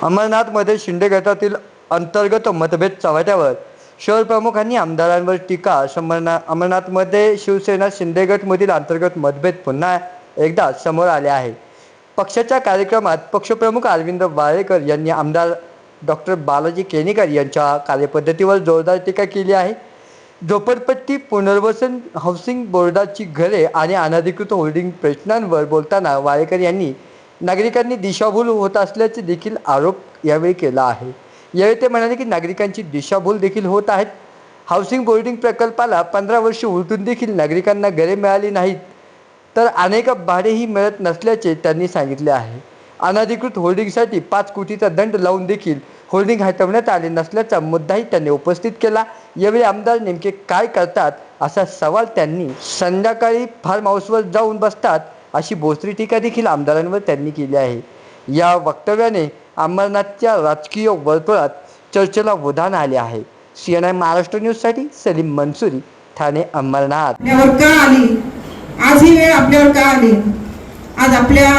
अमरनाथमध्ये शिंदे गटातील अंतर्गत मतभेद चव्हाट्यावर. शहर प्रमुखांनी आमदारांवर टीका. अमरनाथमध्ये शिवसेना शिंदे गटमधील अंतर्गत मतभेद पुन्हा एकदा समोर आले आहे. पक्षाच्या कार्यक्रमात पक्षप्रमुख अरविंद वारेकर यांनी आमदार डॉक्टर बालाजी केणेकर यांच्या कार्यपद्धतीवर जोरदार टीका केली आहे. झोपडपट्टी पुनर्वसन, हाऊसिंग बोर्डाची घरे आणि अनधिकृत होल्डिंग प्रश्नांवर बोलताना वारेकर यांनी नागरिकांनी दिशाभूल होत असल्याचे देखील आरोप यावेळी केला आहे. यावेळी ते म्हणाले की नागरिकांची दिशाभूल देखील होत आहेत. हाऊसिंग बोर्डिंग प्रकल्पाला 15 वर्षे उलटून देखील नागरिकांना घरे मिळाली नाहीत, तर अनेक भाडेही मिळत नसल्याचे त्यांनी सांगितले आहे. अनधिकृत होल्डिंगसाठी 5 कोटीचा दंड लावून देखील होल्डिंग हटवण्यात आले नसल्याचा मुद्दाही त्यांनी उपस्थित केला. यावेळी आमदार नेमके काय करतात असा सवाल त्यांनी. संध्याकाळी फार्म हाऊसवर जाऊन बसतात अशी बोचरी टीका देखील आमदारांवर त्यांनी केली आहे. या वक्तव्याने अमरनाथच्या राजकीय वर्तुळात चर्चेला उधाण आले आहे. CNN महाराष्ट्र न्यूजसाठी सलीम मंसुरी, ठाणे, अमरनाथ. का आली आज ही वेळ आपल्यावर का आली? आज आपल्या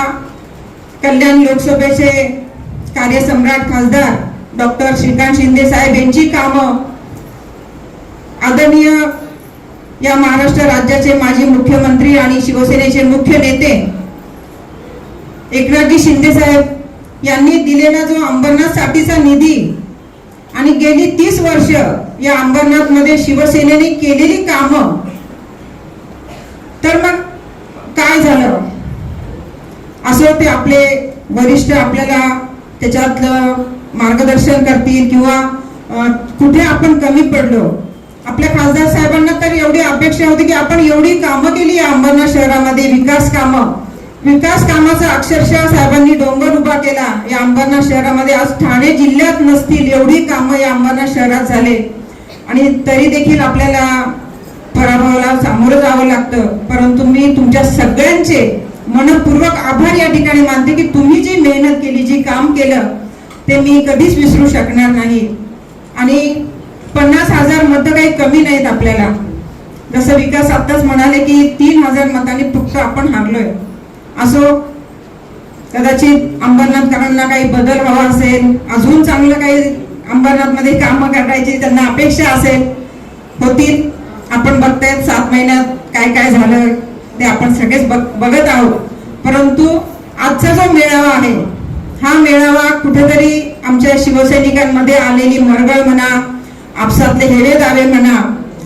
कल्याण लोकसभेचे कार्यसम्राट खासदार डॉक्टर श्रीकांत शिंदे साहेब यांची कामं आदरणीय या महाराष्ट्र राज्याचे माजी मुख्यमंत्री आणि शिवसेनेचे मुख्य नेते एकनाथजी शिंदे साहेब यांनी दिलेला जो अंबरनाथ साठीचा निधी आणि गेली 30 वर्ष या अंबरनाथ मध्ये शिवसेनेने केलेली कामं, तर मग काय झालं असं ते आपले वरिष्ठ आपल्याला त्याच्यातलं मार्गदर्शन करतील किंवा कुठे आपण कमी पडलो. आपल्या खासदार साहेबांना तर एवढी अपेक्षा होती की आपण एवढी कामं केली या अंबरनाथ शहरामध्ये, विकास कामाचा अक्षरशः साहेबांनी डोंगर उभा केला या अंबरनाथ शहरामध्ये. आज ठाणे जिल्ह्यात नसतील एवढी कामं या अंबरनाथ शहरात झाले आणि तरी देखील आपल्याला पराभवाला सामोरं जावं लागतं. परंतु मी तुमच्या सगळ्यांचे मनपूर्वक आभार या ठिकाणी मानते की तुम्ही जी मेहनत केली, जी काम केलं ते मी कधीच विसरू शकणार नाही. आणि 50,000 मतं काही कमी नाहीत आपल्याला. जसं विकास आत्ताच म्हणाले की 3,000 मतांनी फक्त आपण हारलोय. असो, कदाचित अंबरनाथकरांना काही बदल व्हावा असेल, अजून चांगलं काही अंबरनाथ मध्ये कामं करायची त्यांना अपेक्षा असेल, होतील. आपण बघतायत 7 महिन्यात काय काय झालं ते आपण सगळेच बघत आहोत. परंतु आजचा जो मेळावा आहे हा मेळावा कुठेतरी आमच्या शिवसैनिकांमध्ये आलेली मरगळ म्हणा, आपसातले हेवे दावे म्हणा.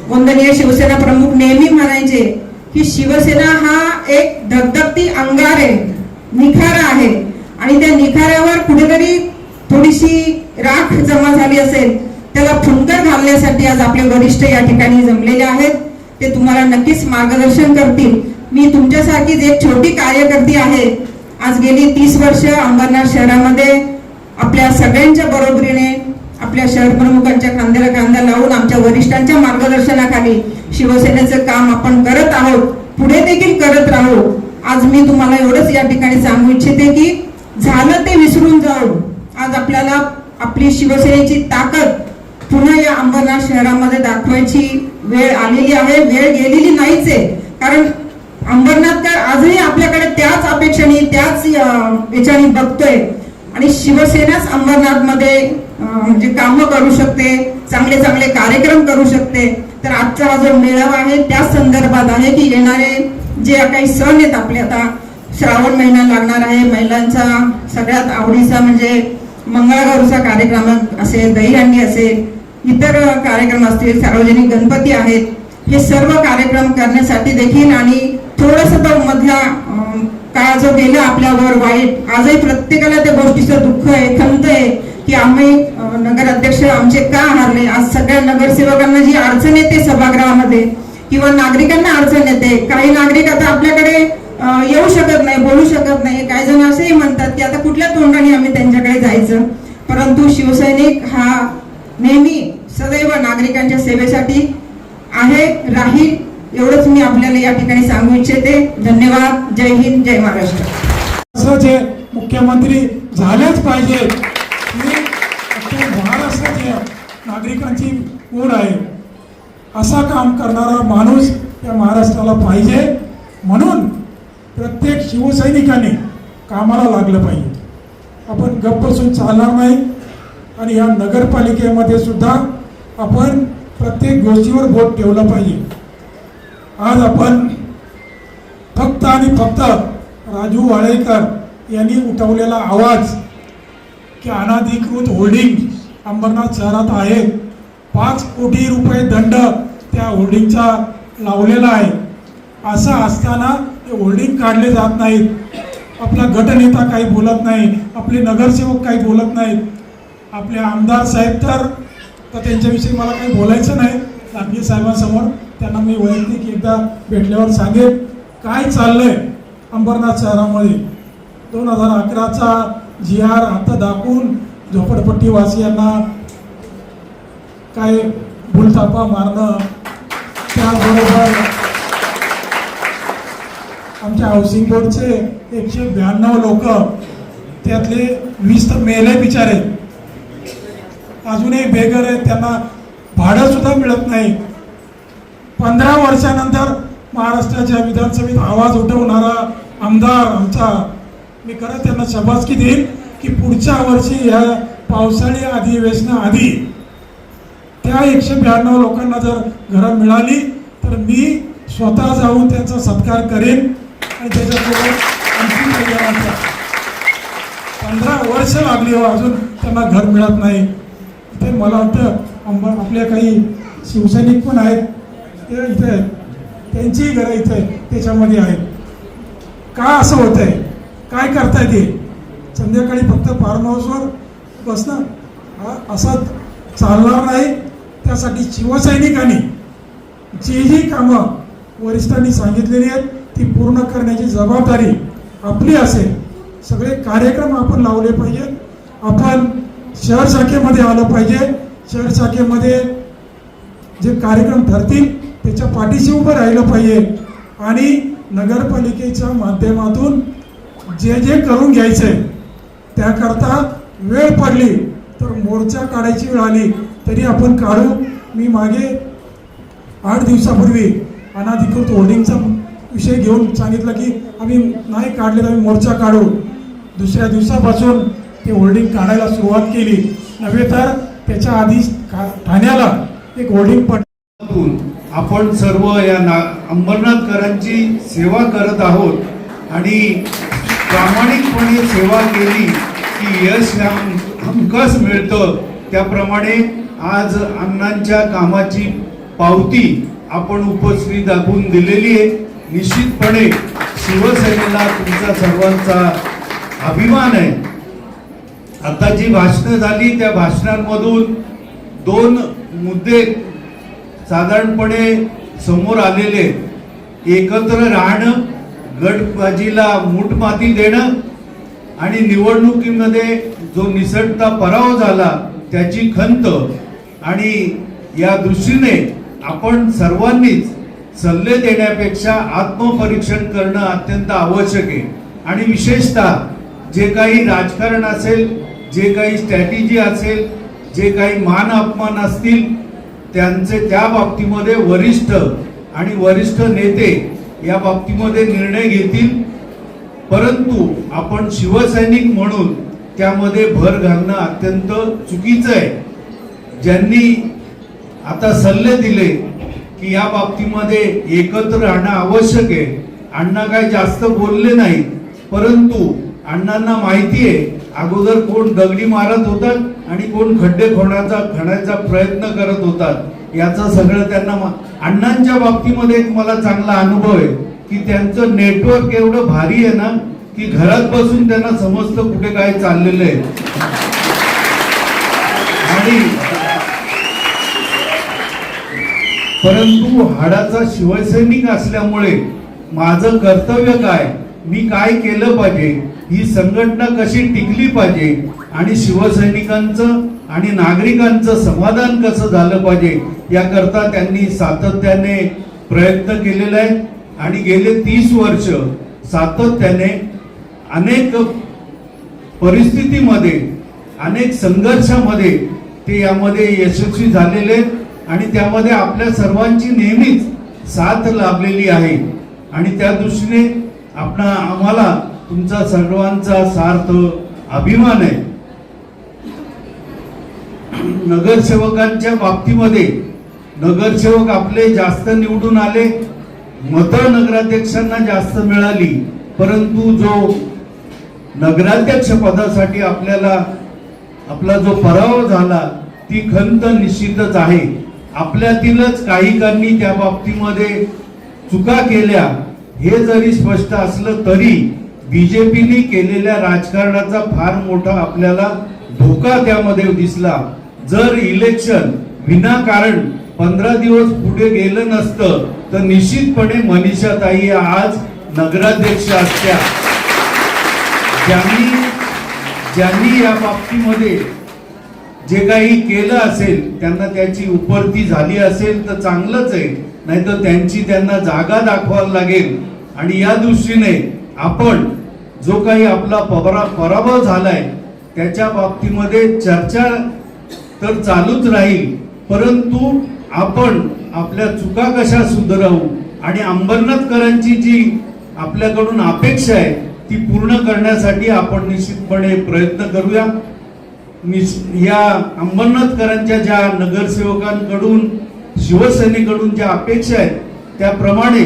वंदनीय शिवसेना प्रमुख नेहमी म्हणायचे की शिवसेना हा एक धगधगती अंगार आहे, निखारा आहे आणि त्या निखाऱ्यावर कुठेतरी थोडीशी राख जमा झाली असेल, त्याला फुंकर घालण्यासाठी आज आपले वरिष्ठ या ठिकाणी जमलेले आहेत. ते तुम्हाला नक्कीच मार्गदर्शन करतील. मी तुमच्यासारखीच एक छोटी कार्यकर्ती आहे. आज गेली 30 वर्ष अंबरनाथ शहरामध्ये आपल्या सगळ्यांच्या बरोबरीने, आपल्या शहर प्रमुखांच्या खांद्याला खांदा लावून, आमच्या वरिष्ठांच्या मार्गदर्शनाखाली शिवसेनेचं काम आपण करत आहोत, पुढे देखील करत राहू. आज मी तुम्हाला एवढंच या ठिकाणी सांगू इच्छिते की झालं ते विसरून जाऊ. आज आपल्याला आपली शिवसेनेची ताकद पुन्हा या अंबरनाथ शहरामध्ये दाखवायची वेळ आलेली आहे. वेळ गेलेली नाहीच आहे, कारण अंबरनाथकर आजही आपल्याकडे त्याच अपेक्षेने, त्याच याच्याने बघतोय आणि शिवसेनाच अंबरनाथ मध्ये म्हणजे कामं करू शकते, चांगले चांगले कार्यक्रम करू शकते. तर आजचा हा जो मेळावा आहे त्या संदर्भात आहे की येणारे जे काही सण आहेत आपले, आता श्रावण महिना लागणार आहे, महिलांचा सगळ्यात आवडीचा म्हणजे मंगळागौरीचा कार्यक्रम असेल, दहीहंडी असेल, इतर कार्यक्रम असतील, सार्वजनिक गणपती आहेत. हे सर्व कार्यक्रम करण्यासाठी देखील आणि थोडस तो मधला काळ जो गेला आपल्यावर वाईट, आजही प्रत्येकाला त्या गोष्टीचं दुःख आहे, खंत आहे की आम्ही नगराध्यक्ष आमचे का हारले. आज सगळ्या नगरसेवकांना जी अडचण येते सभागृहामध्ये किंवा नागरिकांना अडचण येते, काही नागरिक आता आपल्याकडे येऊ शकत नाही, बोलू शकत नाही. काही जण असेही म्हणतात की आता कुठल्या तोंडाने आम्ही त्यांच्याकडे जायचं. परंतु शिवसैनिक हा नेहमी सदैव नागरिकांच्या सेवेसाठी आहे, राहील. एवढंच मी आपल्याला या ठिकाणी सांगू इच्छिते. धन्यवाद. जय हिंद, जय महाराष्ट्र. असं जे मुख्यमंत्री झालेच पाहिजे. महाराष्ट्राच्या नागरिकांची ओढ आहे, असा काम करणारा माणूस या महाराष्ट्राला पाहिजे. म्हणून प्रत्येक शिवसैनिकाने कामाला लागलं पाहिजे. आपण गप्प बसून चालणार नाही आणि या नगरपालिकेमध्ये सुद्धा आपण प्रत्येक गोष्टीवर बोट ठेवलं पाहिजे. आज आपण फक्त आणि फक्त राजू वाळेकर यांनी उठवलेला आवाज की अनाधिकृत होल्डिंग अंबरनाथ शहरात आहेत, 5 कोटी रुपये दंड त्या होल्डिंगचा लावलेला आहे. असं असताना ते होल्डिंग काढले जात नाहीत. आपला गटनेता काही बोलत नाही, आपले नगरसेवक काही बोलत नाहीत. आपले आमदार साहेब तर त्यांच्याविषयी मला काही बोलायचं नाही. लाटगे साहेबांसमोर त्यांना मी वैयक्तिक एकदा भेटल्यावर सांगेन काय चाललंय अंबरनाथ शहरामध्ये. 2011चा GR आता दाखवून झोपडपट्टीवासियांना काय भूलथापा मारणं, त्याचबरोबर आमच्या हाऊसिंग बोर्डचे 192 लोक, त्यातले 20 तर मेले बिचारे, अजूनही बेघर आहेत, त्यांना भाडं सुद्धा मिळत नाही. 15 वर्षानंतर महाराष्ट्राच्या विधानसभेत आवाज उठवणारा आमदार आमचा, मी खरं त्यांना शाबासकी देईन की पुढच्या वर्षी ह्या पावसाळी अधिवेशनाआधी त्या 192 लोकांना जर घरं मिळाली तर मी स्वतः जाऊन त्यांचा सत्कार करेन. आणि त्याच्यासोबत आणखी काही जणांचा 15 वर्ष लागली हो, अजून त्यांना घर मिळत नाही. इथे मला वाटतं आपल्या काही शिवसैनिक पण आहेत, ते इथे आहेत, त्यांचीही घरं इथे त्याच्यामध्ये आहेत. का असं होत आहे, काय करताय ते? संध्याकाळी फक्त फार्म हाऊसवर बसणं असं चालणार नाही. त्यासाठी शिवसैनिकांनी जी कामं वरिष्ठांनी सांगितलेली आहेत ती पूर्ण करण्याची जबाबदारी आपली असेल. सगळे कार्यक्रम आपण लावले पाहिजेत. आपण शहर शाखेमध्ये आलं पाहिजे. शहर शाखेमध्ये जे कार्यक्रम ठरतील त्याच्या पाठीशी उभं राहिलं पाहिजे आणि नगरपालिकेच्या माध्यमातून जे जे करून घ्यायचंय त्याकरता वेळ पडली तर मोर्चा काढायची वेळ आली तरी आपण काढू. मी मागे 8 दिवसापूर्वी अनाधिकृत होल्डिंगचा विषय घेऊन सांगितलं की आम्ही नाही काढले तर आम्ही मोर्चा काढू. दुसऱ्या दिवसापासून ते होल्डिंग काढायला सुरुवात केली. नव्हे तर त्याच्या आधी ठाण्याला एक होल्डिंग आपण सर्व या अंबरनाथकरांची सेवा करत आहोत आणि प्रामाणिकपणे सेवा केली की यश हमखास मिळतं. त्याप्रमाणे आज अण्णांच्या कामाची पावती आपण उपस्थित दाखवून दिलेली आहे. निश्चितपणे शिवसेनेला तुमचा सर्वांचा अभिमान आहे. आता जी भाषणं झाली त्या भाषणांमधून 2 मुद्दे साधारणपणे समोर आलेले. एकत्र राहणं, गटबाजीला मूठमाती देणं आणि निवडणुकीमध्ये जो निसटता पराभव झाला त्याची खंत. आणि या दृष्टीने आपण सर्वांनीच सल्ले देण्यापेक्षा आत्मपरीक्षण करणं अत्यंत आवश्यक आहे. आणि विशेषतः जे काही राजकारण असेल, जे काही स्ट्रॅटेजी असेल, जे काही मान अपमान असतील त्यांचे त्या बाबतीमध्ये वरिष्ठ नेते या बाबतीमध्ये निर्णय घेतील. परंतु आपण शिवसैनिक म्हणून त्यामध्ये भर घालणं अत्यंत चुकीचं आहे. ज्यांनी आता सल्ले दिले की या बाबतीमध्ये एकत्र राहणं आवश्यक आहे, अण्णा काय जास्त बोलले नाही, परंतु अण्णांना माहिती आहे अगोदर कोण दगडी मारत होतात आणि कोण खड्डे खणायचा प्रयत्न करत होतात. याचं सगळं त्यांना अण्णांच्या बाबतीमध्ये एक मला चांगला अनुभव आहे की त्यांचं नेटवर्क एवढं भारी आहे ना की घरात बसून त्यांना समजतं कुठे काय चाललेलं आहे. आणि परंतु हाडाचा शिवसैनिक असल्यामुळे माझं कर्तव्य काय, मी काय केलं पाहिजे, ही संघटना कशी टिकली पाहिजे आणि शिवसैनिकांचं आणि नागरिकांचं समाधान कसं झालं पाहिजे याकरता त्यांनी सातत्याने प्रयत्न केलेला आहे. आणि गेले 30 वर्ष सातत्याने अनेक परिस्थितीमध्ये, अनेक संघर्षामध्ये ते यामध्ये यशस्वी झालेले आहेत. आणि त्यामध्ये आपल्या सर्वांची नेहमीच साथ लाभलेली आहे. आणि त्या दृष्टीने आम्हाला तुमचा सर्वांचा सार्थ अभिमान आहे. नगरसेवकांच्या बाबतीमध्ये नगरसेवक आपले जास्त निवडून आले, मतं नगराध्यक्षांना जास्त मिळाली, परंतु जो नगराध्यक्ष पदासाठी आपला जो पराभव झाला ती खंत निश्चितच आहे. आपल्यातीलच काहीकांनी त्या बाबतीमध्ये चुका केल्या हे जरी स्पष्ट असलं तरी बीजेपीने केलेल्या राजकारणाचा फार मोठा आपल्याला धोका त्यामध्ये दिसला. जर इलेक्शन विनाकारण 15 दिवस पुढे गेलं नसतं तर निश्चितपणे मनीषाताई आज नगराध्यक्ष असत्या. ज्यांनी या बाबतीमध्ये जे काही केलं असेल त्यांना त्याची उपरती झाली असेल तर चांगलंच आहे, नाहीतर त्यांना जागा दाखवायला लागेल. आणि या दृष्टीने आपण जो काही आपला पराभव झालाय त्याच्या बाबतीमध्ये चर्चा तर चालूच राहील, परंतु आपण आपल्या चुका कशा सुधारवू आणि अंबरनाथकरांची जी आपल्याकडून अपेक्षा आहे ती पूर्ण करण्यासाठी आपण निश्चितपणे प्रयत्न करूया. या अंबरनाथकरांच्या ज्या नगरसेवकांकडून शिवसेनेकडून ज्या अपेक्षा आहेत त्याप्रमाणे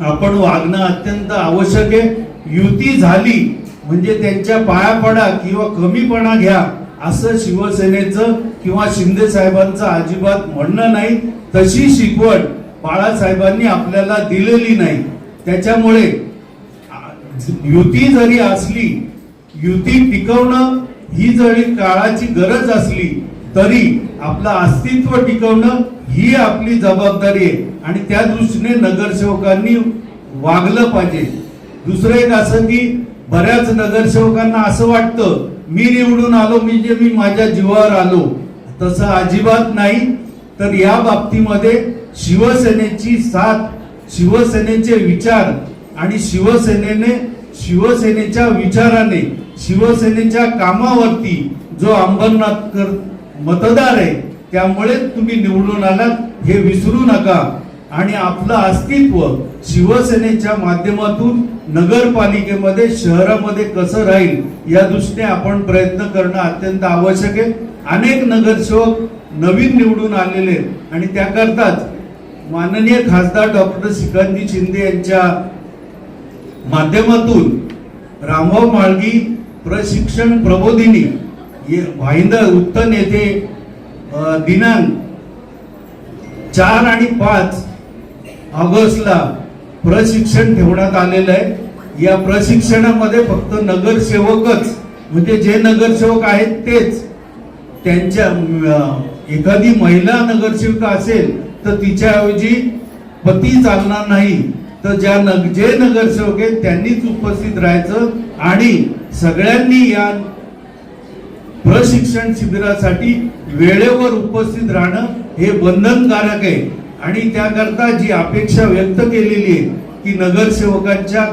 आपण वागणं अत्यंत आवश्यक आहे. युती झाली म्हणजे त्यांच्या पाया पडा किंवा कमीपणा घ्या असं शिवसेनेचं किंवा शिंदे साहेबांचं अजिबात म्हणणं नाही. तशी शिकवण बाळासाहेबांनी आपल्याला दिलेली नाही. त्याच्यामुळे युती जरी असली, युती टिकवणं ही जरी काळाची गरज असली तरी आपलं अस्तित्व टिकवणं ही आपली जबाबदारी आहे आणि त्या दृष्टीने नगरसेवकांनी वागलं पाहिजे. दुसरं एक असं की बऱ्याच नगरसेवकांना असं वाटतं मी निवडून आलो म्हणजे मी माझ्या जीवावर आलो, तसं अजिबात नाही. तर या बाबतीमध्ये शिवसेनेची साथ, शिवसेनेचे विचार आणि शिवसेनेच्या विचाराने, शिवसेनेच्या कामावरती जो अंबरनाथकर मतदार आहे त्यामुळे तुम्ही निवडून आलात हे विसरू नका. आणि आपलं अस्तित्व शिवसेनेच्या माध्यमातून नगरपालिकेमध्ये, शहरामध्ये कसं राहील या दृष्टीने आपण प्रयत्न करणं अत्यंत आवश्यक आहे. अनेक नगरसेवक नवीन निवडून आलेले आहेत आणि त्याकरताच माननीय खासदार डॉक्टर श्रीकांतजी शिंदे यांच्या माध्यमातून रामभाऊ म्हाळगी प्रशिक्षण प्रबोधिनी भाईंदर उत्तन येथे दिनांक 4 आणि 5 ऑगस्टला प्रशिक्षण ठेवण्यात आलेलं आहे. या प्रशिक्षणामध्ये फक्त नगरसेवकच, म्हणजे जे नगरसेवक आहेत तेच, त्यांच्या एखादी महिला नगरसेविका असेल तर तिच्याऐवजी पती चालणार नाही, तर जे नगरसेवक आहेत त्यांनीच उपस्थित राहायचं आणि सगळ्यांनी या प्रशिक्षण शिबिरासाठी वेळेवर उपस्थित राहणं हे बंधनकारक आहे. आणि त्याकरता जी अपेक्षा व्यक्त केलेली आहे की नगरसेवकांच्या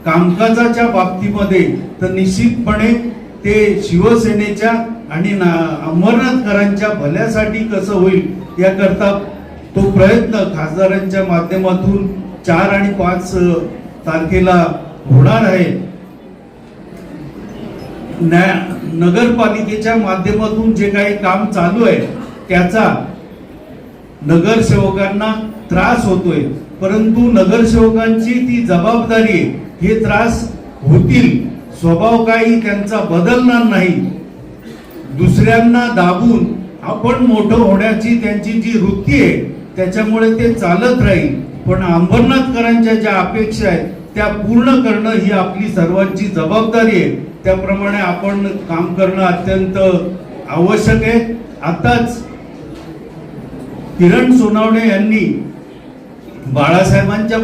कामकाजाच्या बाबतीमध्ये तर निश्चितपणे ते शिवसेनेच्या आणि अंबरनाथकरांच्या भल्यासाठी कसं होईल याकरता तो प्रयत्न खासदारांच्या माध्यमातून 4 आणि 5 तारखेला होणार आहे. नगरपालिकेच्या माध्यमातून जे काही काम चालू आहे त्याचा नगरसेवकांना त्रास होतोय, परंतु नगरसेवकांची ती जबाबदारी आहे. हे त्रास होतील, स्वभाव काही त्यांचा बदलणार नाही. दुसऱ्यांना दाबून आपण मोठं होण्याची त्यांची जी वृत्ती आहे त्याच्यामुळे ते चालत राहील. पण अंबरनाथकरांच्या ज्या अपेक्षा आहेत त्या पूर्ण करणं ही आपली सर्वांची जबाबदारी आहे. त्याप्रमाणे आपण काम करणं अत्यंत आवश्यक आहे. आताच किरण सोनवणे यांनी बाळासाहेबांच्या